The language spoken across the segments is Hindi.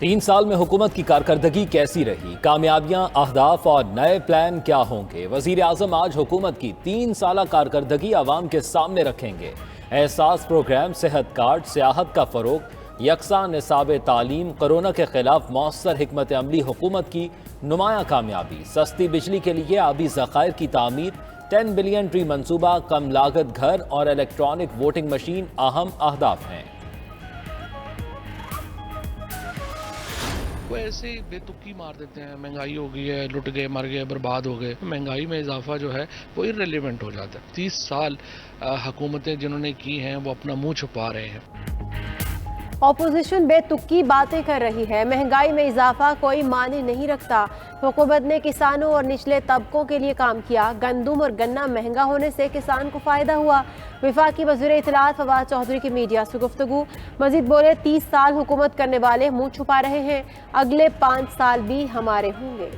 3 साल में हुकूमत की कारकर्दगी कैसी रही, कामयाबियां, अहदाफ और नए प्लान क्या होंगे। वजीर आजम आज हुकूमत की 3 साल कारकर्दगी आवाम के सामने रखेंगे। एहसास प्रोग्राम, सेहत कार्ड, सियाहत का फरोग, यकसा निसाब तालीम, कोरोना के खिलाफ मौसर हिकमत अमली हुकूमत की नुमाया कामयाबी, सस्ती बिजली के लिए आबी ज़खायर की तामीर, 10 बिलियन ट्री मनसूबा, कम लागत घर और इलेक्ट्रॉनिक वोटिंग मशीन अहम अहदाफ हैं। वो ऐसे ही बेतुकी मार देते हैं, महंगाई हो गई है, लुट गए, मर गए, बर्बाद हो गए। महंगाई में इजाफा जो है वो इर्रेलेवेंट हो जाता है। 30 साल हुकूमतें जिन्होंने की हैं वो अपना मुंह छुपा रहे हैं। ऑपोजिशन बेतुकी बातें कर रही है। महंगाई में इजाफा कोई माने नहीं रखता। हुकूमत ने किसानों और निचले तबकों के लिए काम किया। गंदुम और गन्ना महंगा होने से किसान को फायदा हुआ। विफाकी वज़ीर इत्तलात फवाद चौधरी की मीडिया से गुफ्तगू। मजीद बोले, 30 साल हुकूमत करने वाले मुंह छुपा रहे हैं, अगले 5 साल भी हमारे होंगे।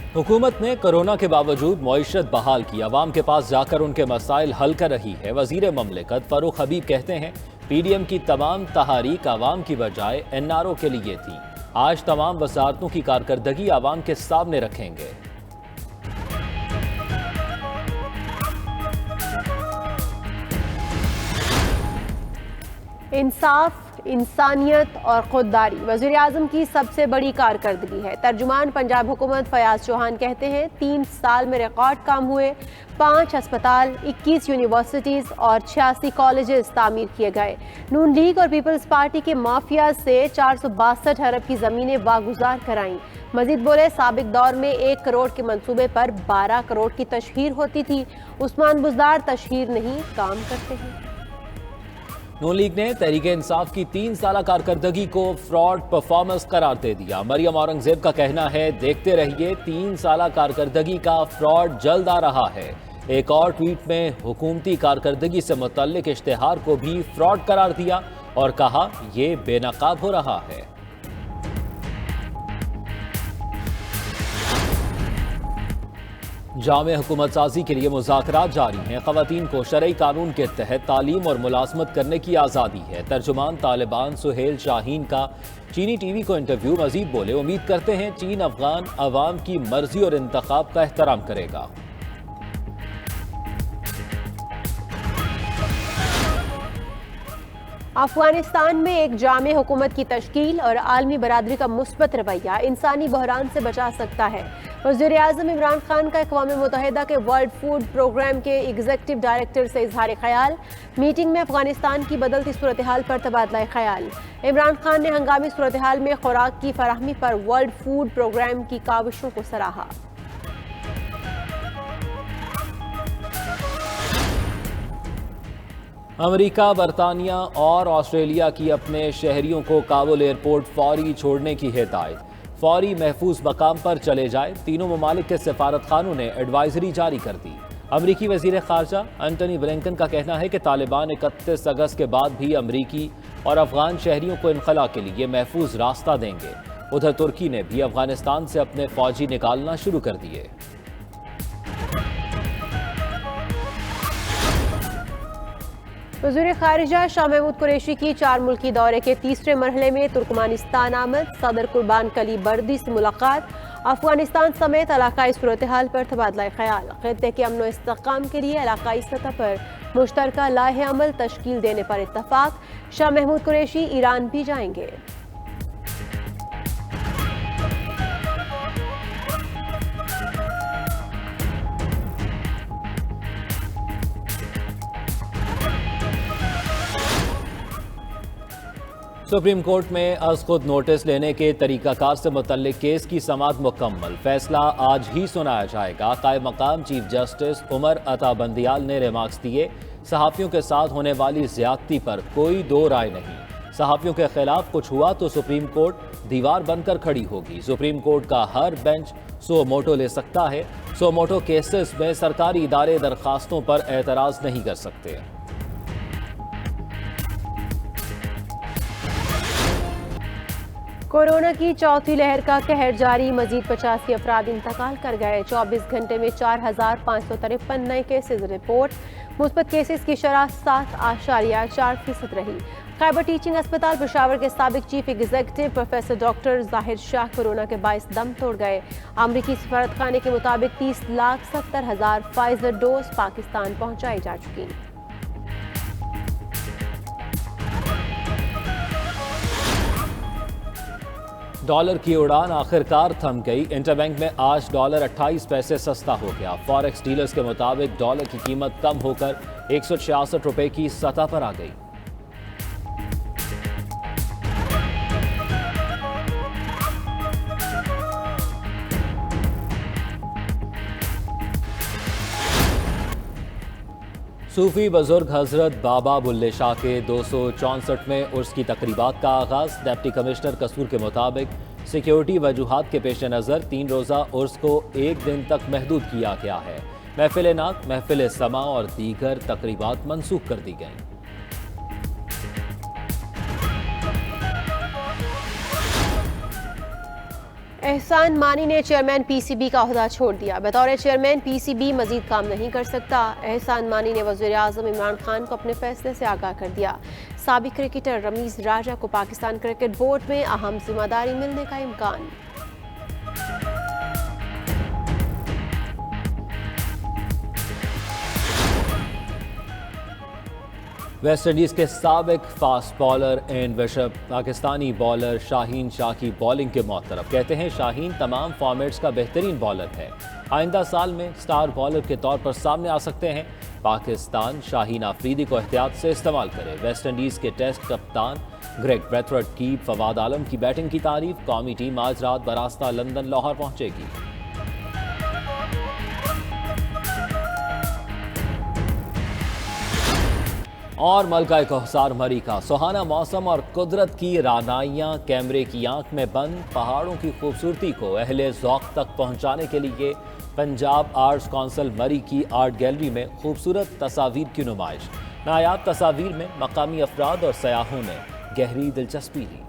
हुकूमत ने कोरोना के बावजूद मईशत बहाल की, अवाम के पास जाकर उनके मसाइल हल कर रही है। वजीर ममलिकत फ़ारूक हबीब कहते हैं, PDM की तमाम तहारीक आवाम की बजाय NRO के लिए थी। आज तमाम वजारतों की कारकर्दगी आवाम के सामने रखेंगे। इंसाफ, इंसानियत और खुददारी वज़ीर आज़म की सबसे बड़ी कारकर्दगी है। तर्जुमान पंजाब हुकूमत फयाज चौहान कहते हैं, 3 साल में रिकॉर्ड काम हुए। 5 अस्पताल, 21 यूनिवर्सिटीज़ और 86 कॉलेजेस तामीर किए गए। नून लीग और पीपल्स पार्टी के माफिया से 462 अरब की ज़मीनें वागुजार कराईं। मजीद बोले, साबिक दौर में 1 करोड़ के मंसूबे पर 12 करोड़ की तशहीर होती थी। उस्मान बुज़दार तशहीर नहीं, काम करते हैं। नून लीग ने तहरीक इंसाफ की 3 साल कारकर्दगी को फ्रॉड परफॉर्मेंस करार दे दिया। मरियम औरंगजेब का कहना है, देखते रहिए, 3 साल कारकर्दगी का फ्रॉड जल्द आ रहा है। एक और ट्वीट में हुकूमती कारकर्दगी से मुतल्लिक इश्तिहार को भी फ्रॉड करार दिया और कहा, यह बेनकाब हो रहा है। जामे हुकूमत साजी के लिए मुज़ाकरात जारी हैं। ख़वातीन को शरई कानून के तहत तालीम और मुलाजमत करने की आज़ादी है। तर्जुमान तालिबान सुहेल शाहीन का चीनी TV को इंटरव्यू। मजीद बोले, उम्मीद करते हैं चीन अफगान अवाम की मर्जी और इंतखाब का एहतराम करेगा। अफगानिस्तान में एक जामे हुकूमत की तश्कील और आलमी बरादरी का मुस्बत रवैया इंसानी बहरान से बचा सकता है। वज़ीर आज़म इमरान खान का अक़वाम मुत्तहिदा के वर्ल्ड फूड प्रोग्राम के एग्जीक्यूटिव डायरेक्टर से इजहार ख्याल। मीटिंग में अफगानिस्तान की बदलती सूरत हाल पर तबादला ख्याल। इमरान खान ने हंगामी सूरत हाल में खुराक की फराहमी पर वर्ल्ड फूड प्रोग्राम की काविशों को सराहा। अमेरिका, बरतानिया और ऑस्ट्रेलिया की अपने शहरियों को काबुल एयरपोर्ट फौरी छोड़ने की हिदायत। फौरी महफूज मकाम पर चले जाए। तीनों ममालिक के सफारत खानों ने एडवाइजरी जारी कर दी। अमरीकी वजीर खारजा एंटनी ब्लिंकन का कहना है कि तालिबान 31 अगस्त के बाद भी अमरीकी और अफगान शहरियों को इनखला के लिए महफूज रास्ता देंगे। उधर तुर्की ने भी अफगानिस्तान से अपने फौजी निकालना शुरू कर दिए। वज़ीर खारिजा शाह महमूद कुरैशी की 4 मुल्की दौरे के तीसरे मरहले में तुर्कमानिस्तान आमद। सदर कुर्बान कली बर्दी से मुलाकात। अफगानिस्तान समेत इलाकाई सूरत हाल पर तबादला ख्याल। खित्ते के अमन व इस्तेहकाम के लिए इलाकाई सतह पर मुश्तरका लाहे अमल तश्कील देने पर इत्तफाक। शाह महमूद कुरैशी ईरान भी जाएंगे। सुप्रीम कोर्ट में अज खुद नोटिस लेने के तरीकाकार से मुतल्लिक केस की समाअत मुकम्मल। फैसला आज ही सुनाया जाएगा। कायम मकाम चीफ जस्टिस उमर अता बंदियाल ने रिमार्क्स दिए, सहाफ़ियों के साथ होने वाली ज्यादती पर कोई दो राय नहीं। सहाफ़ियों के खिलाफ कुछ हुआ तो सुप्रीम कोर्ट दीवार बनकर खड़ी होगी। सुप्रीम कोर्ट का हर बेंच सो मोटो ले सकता है। सो मोटो केसेस में सरकारी इदारे दरखास्तों पर एतराज़ नहीं कर सकते। कोरोना की चौथी लहर का कहर जारी। मजीद 85 अफराद इंतकाल कर गए। 24 घंटे में 4553 नए केसेज रिपोर्ट। मुस्बत केसेस की शरह 7.4% रही। खैबर टीचिंग अस्पताल पेशावर के साबिक चीफ एग्जीक्यूटिव प्रोफेसर डॉक्टर जाहिर शाह कोरोना के बायस दम तोड़ गए। अमरीकी सफारत खाने के मुताबिक 30,70,000 फाइजर डोज पाकिस्तान पहुंचाई जा चुकी हैं। डॉलर की उड़ान आखिरकार थम गई। इंटरबैंक में आज डॉलर 28 पैसे सस्ता हो गया। फॉरेक्स डीलर्स के मुताबिक डॉलर की कीमत कम होकर 166 रुपए की सतह पर आ गई। सूफी बुजुर्ग हजरत बाबा बुल्ले शाह के 264वें उर्स की तकरीबात का आगाज। डिप्टी कमिश्नर कसूर के मुताबिक सिक्योरिटी वजूहात के पेश नज़र 3 रोज़ा उर्स को 1 दिन तक महदूद किया गया है। महफिल नात, महफिल समा और दीगर तकरीबात मनसूख कर दी गई। एहसान मानी ने चेयरमैन पीसीबी का ओहदा छोड़ दिया। बतौर चेयरमैन पीसीबी मजीद काम नहीं कर सकता। एहसान मानी ने वज़ीर आज़म इमरान खान को अपने फैसले से आगाह कर दिया। साबिक क्रिकेटर रमीज राजा को पाकिस्तान क्रिकेट बोर्ड में अहम जिम्मेदारी मिलने का इम्कान। वेस्ट इंडीज के साबिक fast bowler and bishop Pakistani bowler Shaheen Shah की बॉलिंग के मौतरफ। कहते हैं शाहीन तमाम फॉर्मेट्स का बेहतरीन बॉलर है, आइंदा साल में स्टार बॉलर के तौर पर सामने आ सकते हैं। पाकिस्तान शाहीन आफरीदी को एहतियात से इस्तेमाल करे। वेस्ट इंडीज के टेस्ट कप्तान ग्रेग ब्रेथवेट की फवाद आलम की बैटिंग की तारीफ। कौमी टीम आज रात बरास्ता लंदन लाहौर पहुंचेगी। और मलका कोहसार मरी का सुहाना मौसम और कुदरत की रानाइयाँ कैमरे की आंख में बंद। पहाड़ों की खूबसूरती को अहले ज़ौक़ तक पहुँचाने के लिए पंजाब आर्ट्स काउंसिल मरी की आर्ट गैलरी में खूबसूरत तस्वीर की नुमाइश। नायाब तस्वीर में मकामी अफराद और सयाहों ने गहरी दिलचस्पी ली।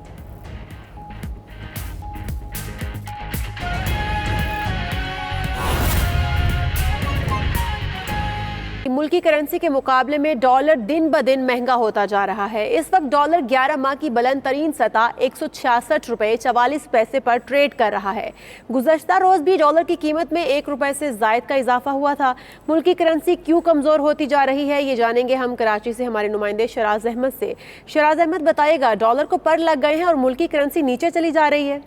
मुल्की करेंसी के मुकाबले में डॉलर दिन ब दिन महंगा होता जा रहा है। इस वक्त डॉलर 11 माह की बुलंद तरीन सतह 166 रुपए 44 पैसे पर ट्रेड कर रहा है। गुज़श्ता रोज भी डॉलर की कीमत में 1 रुपए से जायद का इजाफा हुआ था। मुल्की करेंसी क्यों कमजोर होती जा रही है, ये जानेंगे हम कराची से हमारे नुमाइंदे शराज अहमद से। शराज अहमद बताइएगा, डॉलर को पर लग गए हैं और मुल्की करेंसी नीचे चली जा रही है।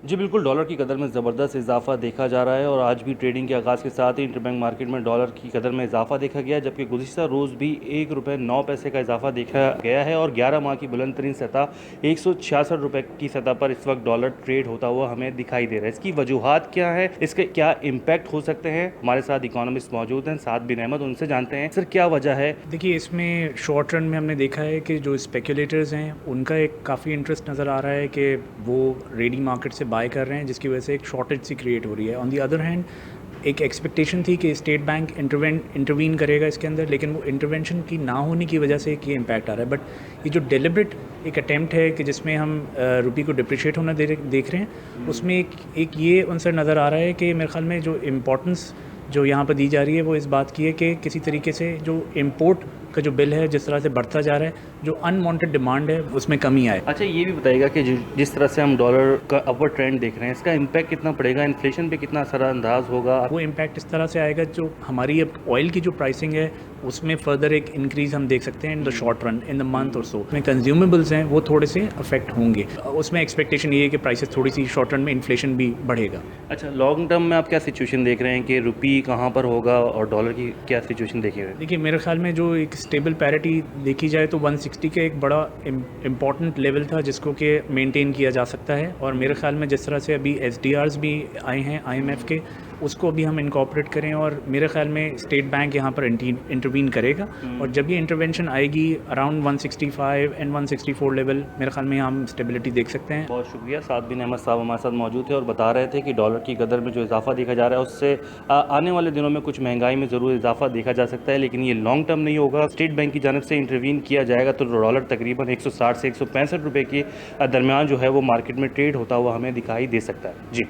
जी बिल्कुल, डॉलर की कदर में ज़बरदस्त इजाफा देखा जा रहा है और आज भी ट्रेडिंग के आगाज़ के साथ ही इंटरबैंक मार्केट में डॉलर की कदर में इजाफा देखा गया, जबकि गुज़िश्ता रोज़ भी 1 रुपये 9 पैसे का इजाफा देखा गया है और 11 माह की बुलंद तरीन सतह 166 रुपये की सतह पर इस वक्त डॉलर ट्रेड होता हुआ हमें दिखाई दे रहा है। इसकी वजूहात क्या है, इसके क्या इम्पैक्ट हो सकते हैं, हमारे साथ इकोनॉमिस्ट मौजूद हैं साद बिन अहमद, उनसे जानते हैं सर क्या वजह है। देखिए, इसमें शॉर्ट रन में हमने देखा है कि जो स्पेकुलेटर्स हैं उनका एक काफ़ी इंटरेस्ट नज़र आ रहा है कि वो रेडी मार्केट से बाय कर रहे हैं, जिसकी वजह से एक शॉर्टेज सी क्रिएट हो रही है। ऑन दी अदर हैंड एक एक्सपेक्टेशन थी कि स्टेट बैंक इंटरवीन करेगा इसके अंदर, लेकिन वो इंटरवेंशन की ना होने की वजह से ये इम्पैक्ट आ रहा है। बट ये जो डेलिब्रेट एक अटैम्प्ट है कि जिसमें हम रुपये को डिप्रिशिएट होना देख रहे हैं, उसमें एक ये आंसर नज़र आ रहा है कि मेरे ख्याल में जो इम्पोर्टेंस जो यहाँ पर दी जा रही है वो इस बात की है कि किसी तरीके से जो इम्पोर्ट का जो बिल है जिस तरह से बढ़ता जा रहा है, जो अनवांटेड डिमांड है उसमें कमी आए। अच्छा, ये भी बताइएगा कि जिस तरह से हम डॉलर का अपवर्ड ट्रेंड देख रहे हैं, इसका इम्पैक्ट कितना पड़ेगा, इन्फ्लेशन पे कितना असरअंदाज होगा? वो इम्पैक्ट इस तरह से आएगा, जो हमारी अब ऑयल की जो प्राइसिंग है उसमें फर्दर एक इंक्रीज़ हम देख सकते हैं in the short run, in the month और सो। में कंज्यूमेबल्स हैं वो थोड़े से अफेक्ट होंगे, उसमें एक्सपेक्टेशन ये है कि प्राइसेस थोड़ी सी शॉर्ट रन में इन्फ्लेशन भी बढ़ेगा। अच्छा, लॉन्ग टर्म में आप क्या सिचुएशन देख रहे हैं कि रुपये कहाँ पर होगा और डॉलर की क्या सिचुएशन देखी है? देखिए, मेरे ख्याल में जो एक स्टेबल पैरिटी देखी जाए तो 160 का एक बड़ा इम्पॉर्टेंट लेवल था जिसको कि मेंटेन किया जा सकता है। और मेरे ख्याल में जिस तरह से अभी SDRs भी आए हैं IMF के, उसको अभी हम इनकॉर्पोरेट करें और मेरे ख्याल में स्टेट बैंक यहाँ पर इंटरवीन करेगा और जब ये इंटरवेंशन आएगी अराउंड 165 एंड 164 लेवल, मेरे ख्याल में हम स्टेबिलिटी देख सकते हैं। बहुत शुक्रिया। साद बिन अहमद साहब हमारे साथ मौजूद थे और बता रहे थे कि डॉलर की कदर में जो इजाफा देखा जा रहा है उससे आने वाले दिनों में कुछ महंगाई में ज़रूर इजाफा देखा जा सकता है, लेकिन ये लॉन्ग टर्म नहीं होगा। स्टेट बैंक की जानब से इंटरवीन किया जाएगा तो डॉलर तकरीबन 160 से 165 रुपये के दरमियान जो है वो मार्केट में ट्रेड होता हुआ हमें दिखाई दे सकता है। जी।